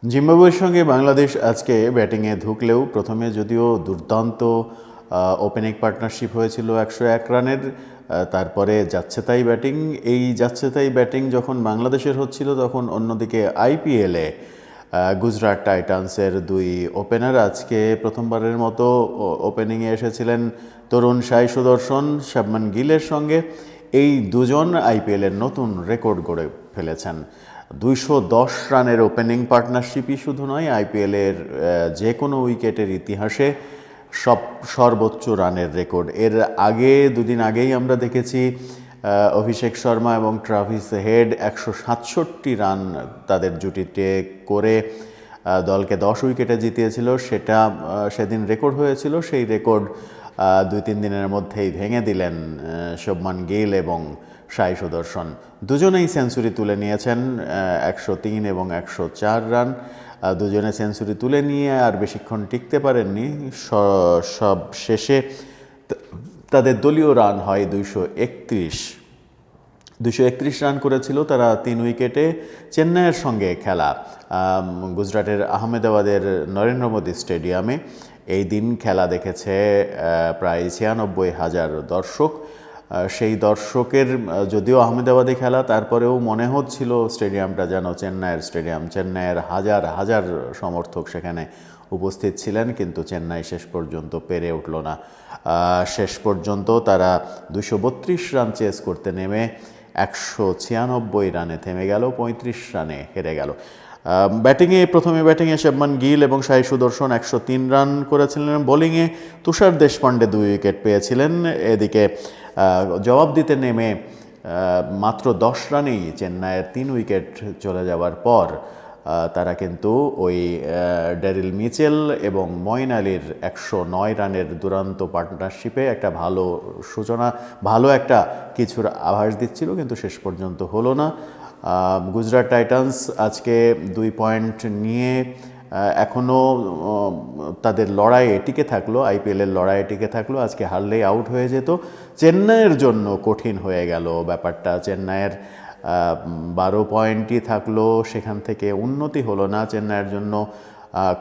জিম্বাবুয়ের সঙ্গে বাংলাদেশ আজকে ব্যাটিংয়ে ঢুকলেও প্রথমে যদিও দুর্দান্ত ওপেনিং পার্টনারশিপ হয়েছিল 101 রানের, তারপরে যাচ্ছে তাই ব্যাটিং। এই যাচ্ছে তাই ব্যাটিং যখন বাংলাদেশের হচ্ছিল তখন অন্যদিকে আইপিএলে গুজরাট টাইটান্সের দুই ওপেনার আজকে প্রথমবারের মতো ওপেনিংয়ে এসেছিলেন তরুণ সাই সুদর্শন শুভমান গিলের সঙ্গে। এই দুজন আইপিএলের নতুন রেকর্ড গড়ে ফেলেছেন। 210 রানের ওপেনিং পার্টনারশিপই শুধু নয়, আইপিএলের যে কোনো উইকেটের ইতিহাসে সর্বোচ্চ রানের রেকর্ড। এর আগে দুদিন আগেই আমরা দেখেছি অভিষেক শর্মা এবং ট্রাভিস হেড 167 রান তাদের জুটিতে করে দলকে 10 উইকেটে জিতিয়েছিল। সেটা সেদিন রেকর্ড হয়েছিল। সেই রেকর্ড 2-3 দিনের মধ্যেই ভেঙে দিলেন শুভমান গিল এবং সাই সুদর্শন। দুজনেই সেঞ্চুরি তুলে নিয়েছেন, 103 এবং 104 রান। দুজনে সেঞ্চুরি তুলে নিয়ে আর বেশিক্ষণ টিকতে পারেননি। সব শেষে তাদের দলীয় রান হয় 231 রান করেছিল তারা 3 উইকেটে। চেন্নাইয়ের সঙ্গে খেলা গুজরাটের আহমেদাবাদের নরেন্দ্র মোদী স্টেডিয়ামে এই দিন খেলা দেখেছে প্রায় 96,000 দর্শক। সেই দর্শকের যদিও আহমেদাবাদে খেলা, তারপরেও মনে হচ্ছিল স্টেডিয়ামটা যেন চেন্নাইয়ের স্টেডিয়াম। চেন্নাইয়ের হাজার হাজার সমর্থক সেখানে উপস্থিত ছিলেন, কিন্তু চেন্নাই শেষ পর্যন্ত পেরে উঠল না। শেষ পর্যন্ত তারা 232 রান চেস করতে নেমে 196 রানে থেমে গেল, 35 রানে হেরে গেল। প্রথমে ব্যাটিংয়ে শুভমান গিল এবং সাই সুদর্শন 103 রান করেছিলেন। বোলিংয়ে তুষার দেশপান্ডে 2 উইকেট পেয়েছিলেন। এদিকে জবাব দিতে নেমে মাত্র 10 রানেই চেন্নাইয়ের 3 উইকেট চলে যাওয়ার পর তারা কিন্তু ওই ড্যারিল মিচেল এবং মঈন আলীর 109 রানের দুরন্ত পার্টনারশিপে একটা ভালো সূচনা, ভালো একটা কিছুর আভাস দিচ্ছিল, কিন্তু শেষ পর্যন্ত হলো না। গুজরাট টাইটান্স আজকে 2 পয়েন্ট নিয়ে এখনও তাদের লড়াইয়ে টিকে থাকলো, আইপিএলের লড়াইয়ে টিকে থাকলো। আজকে হারলেই আউট হয়ে যেত। চেন্নাইয়ের জন্য কঠিন হয়ে গেল ব্যাপারটা। চেন্নাইয়ের 12 পয়েন্টই থাকলো, সেখান থেকে উন্নতি হলো না। চেন্নাইয়ের জন্য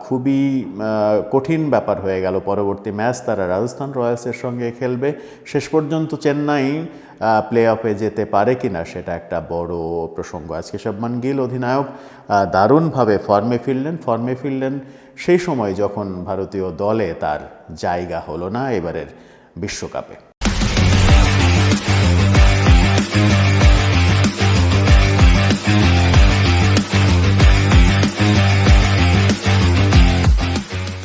খুবই কঠিন ব্যাপার হয়ে গেল। পরবর্তী ম্যাচ তারা রাজস্থান রয়্যালসের সঙ্গে খেলবে। শেষ পর্যন্ত চেন্নাই প্লে অফে যেতে পারে কিনা সেটা একটা বড় প্রসঙ্গ। আজকে শুভমান গিল অধিনায়ক দারুণভাবে ফর্মে ফিরলেন সেই সময় যখন ভারতীয় দলে তার জায়গা হলো না এবারের বিশ্বকাপে।